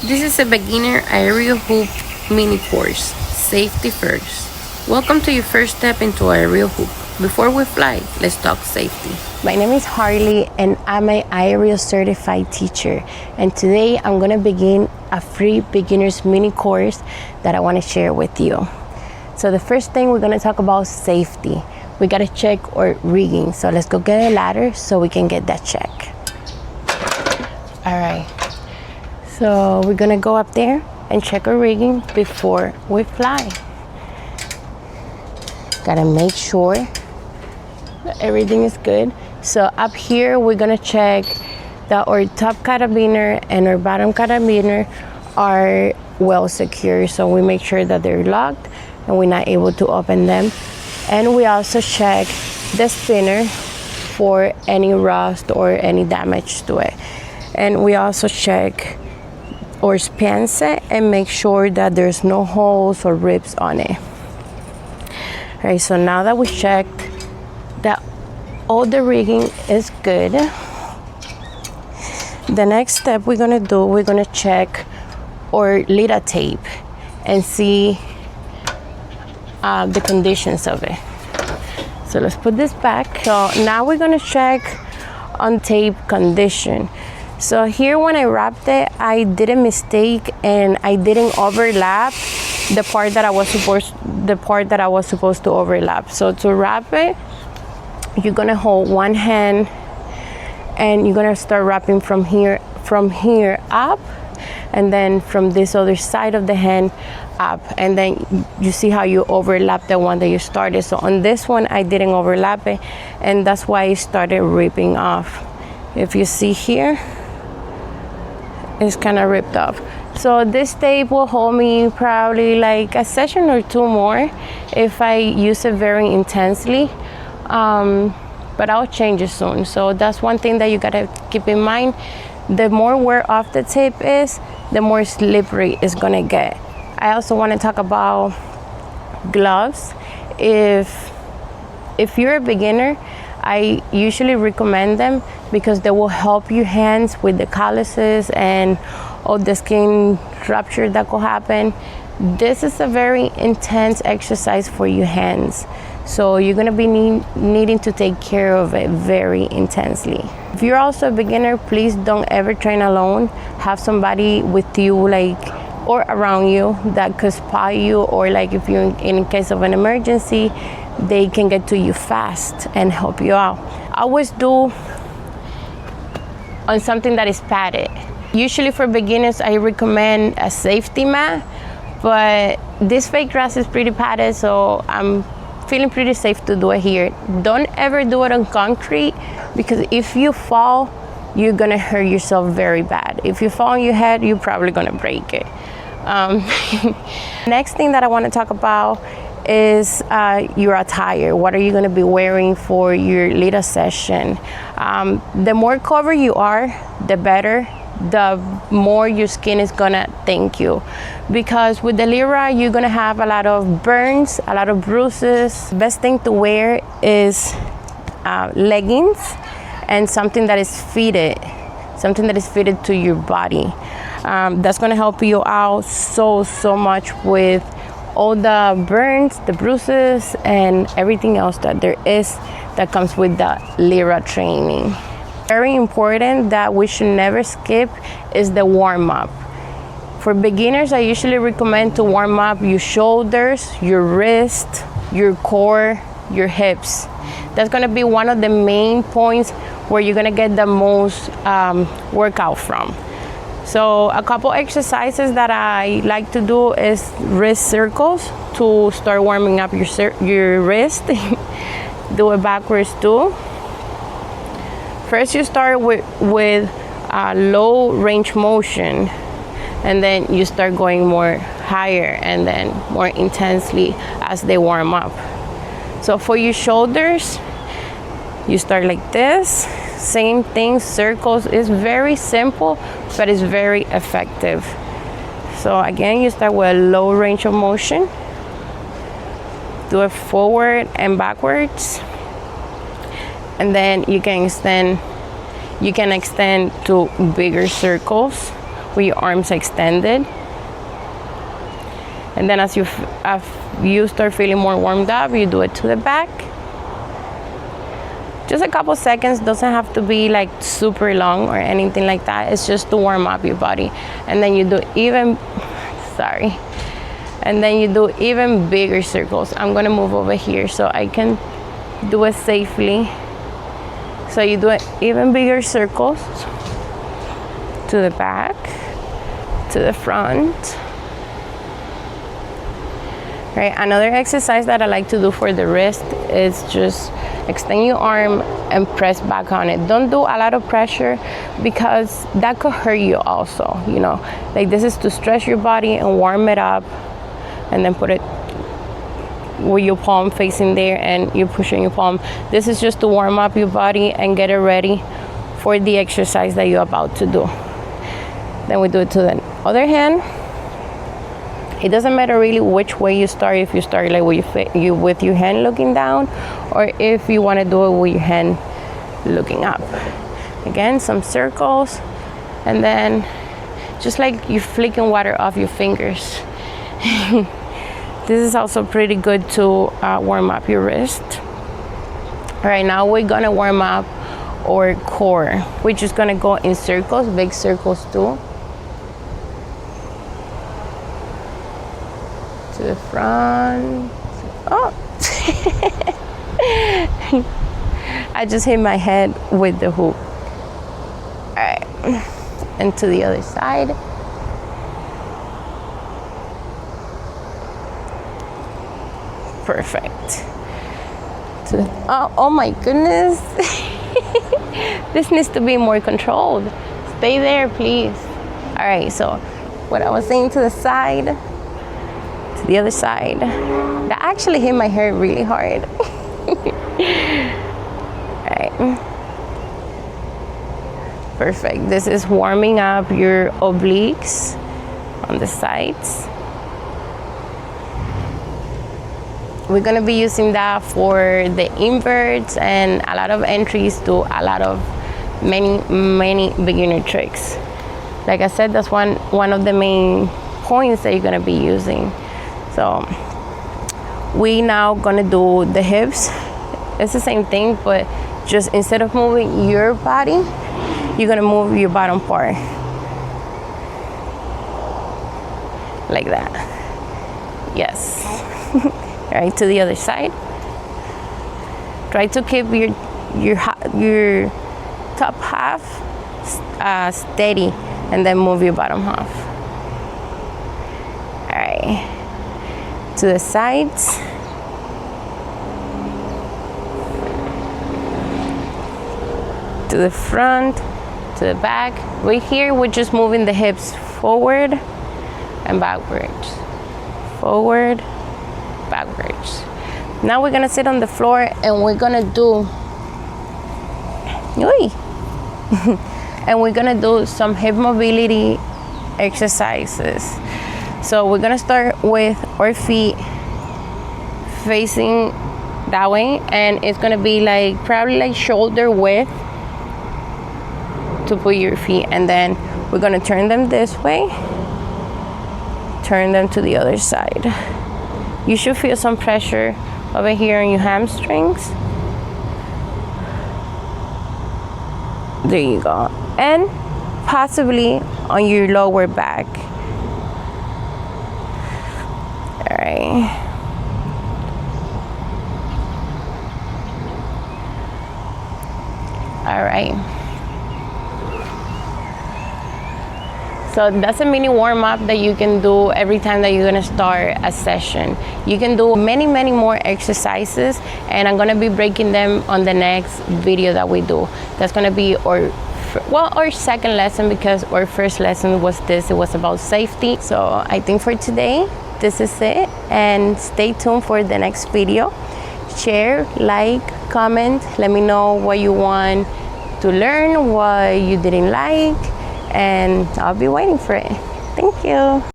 This is a beginner aerial hoop mini course. Safety first. Welcome to your first step into aerial hoop. Before we fly, let's talk safety. My name is Harley and I'm an aerial certified teacher. And today I'm gonna begin a free beginner's mini course that I wanna share with you. So the first thing we're gonna talk about safety. We gotta check our rigging. So let's go get a ladder so we can get that check. All right. So we're gonna go up there and check our rigging before we fly. Gotta make sure that everything is good. So up here, we're gonna check that our top carabiner and our bottom carabiner are well secure. So we make sure that they're locked and we're not able to open them. And we also check the spinner for any rust or any damage to it. And we also check our span set and make sure that there's no holes or rips on it. All right, so now that we checked that all the rigging is good, the next step we're gonna check our Lyra tape and see the conditions of it. So let's put this back. So now we're gonna check on tape condition. So here when I wrapped it, I did a mistake and I didn't overlap the part that I was supposed to overlap. So to wrap it, you're gonna hold one hand and you're gonna start wrapping from here up, and then from this other side of the hand up, and then you see how you overlap the one that you started. So on this one I didn't overlap it, and that's why it started ripping off. If you see here, it's kind of ripped off. So this tape will hold me probably like a session or two more if I use it very intensely, but I'll change it soon. So that's one thing that you gotta keep in mind. The more wear off the tape is, the more slippery it's gonna get. I also want to talk about gloves. If you're a beginner, I usually recommend them because they will help your hands with the calluses and all the skin rupture that could happen. This is a very intense exercise for your hands, so you're gonna be needing to take care of it very intensely. If you're also a beginner, please don't ever train alone. Have somebody with you, or around you, that could spot you, or if you're in case of an emergency, they can get to you fast and help you out. I always do on something that is padded. Usually for beginners, I recommend a safety mat, but this fake grass is pretty padded, so I'm feeling pretty safe to do it here. Don't ever do it on concrete, because if you fall, you're gonna hurt yourself very bad. If you fall on your head, you're probably gonna break it. Next thing that I wanna talk about is your attire. What are you going to be wearing for your Lyra session? The more covered you are, the better. The more your skin is gonna thank you, because with the Lyra you're gonna have a lot of burns, a lot of bruises. Best thing to wear is leggings and something that is fitted to your body. That's gonna help you out so much with all the burns, the bruises, and everything else that there is that comes with the Lyra training. Very important that we should never skip is the warm-up. For beginners, I usually recommend to warm up your shoulders, your wrist, your core, your hips. That's gonna be one of the main points where you're gonna get the most workout from. So a couple exercises that I like to do is wrist circles to start warming up your wrist. Do it backwards too. First you start with low range motion, and then you start going more higher and then more intensely as they warm up. So for your shoulders, you start like this. Same thing, circles. Is very simple, but it's very effective. So again, you start with a low range of motion. Do it forward and backwards, and then you can extend to bigger circles with your arms extended. And then as you start feeling more warmed up, you do it to the back. Just a couple seconds, doesn't have to be like super long or anything like that. It's just to warm up your body. And then you do even bigger circles. I'm gonna move over here so I can do it safely. So you do even bigger circles to the back, to the front. Right, another exercise that I like to do for the wrist is just extend your arm and press back on it. Don't do a lot of pressure because that could hurt you also, you know. Like this is to stretch your body and warm it up, and then put it with your palm facing there and you're pushing your palm. This is just to warm up your body and get it ready for the exercise that you're about to do. Then we do it to the other hand. It doesn't matter really which way you start, if you start like with your hand looking down, or if you want to do it with your hand looking up. Again, some circles, and then just like you're flicking water off your fingers. This is also pretty good to warm up your wrist. All right, now we're gonna warm up our core. We're just gonna go in circles, big circles too. To the front. Oh. I just hit my head with the hoop. All right, and to the other side. Perfect. Oh my goodness. This needs to be more controlled. Stay there, please. All right, so what I was saying, to the side, to the other side. That actually hit my hair really hard. All right. Perfect. This is warming up your obliques on the sides. We're gonna be using that for the inverts and a lot of entries to a lot of many beginner tricks. Like I said, that's one of the main points that you're gonna be using. So we now gonna do the hips. It's the same thing, but just instead of moving your body, you're gonna move your bottom part. Like that. Yes. All right, to the other side. Try to keep your top half steady, and then move your bottom half. All right, to the sides. To the front, to the back. Right here, we're just moving the hips forward and backwards. Forward, backwards. Now we're gonna sit on the floor and we're gonna do and we're gonna do some hip mobility exercises. So we're gonna start with our feet facing that way, and it's gonna be like probably like shoulder width to put your feet, and then we're gonna turn them this way, turn them to the other side. You should feel some pressure over here on your hamstrings. There you go. And possibly on your lower back. All right. All right. So that's a mini warm-up that you can do every time that you're gonna start a session. You can do many more exercises, and I'm gonna be breaking them on the next video that we do. That's gonna be our second lesson, because our first lesson was this. It was about safety. So I think for today, this is it, and stay tuned for the next video. Share, like, comment, let me know what you want to learn, what you didn't like, and I'll be waiting for it. Thank you.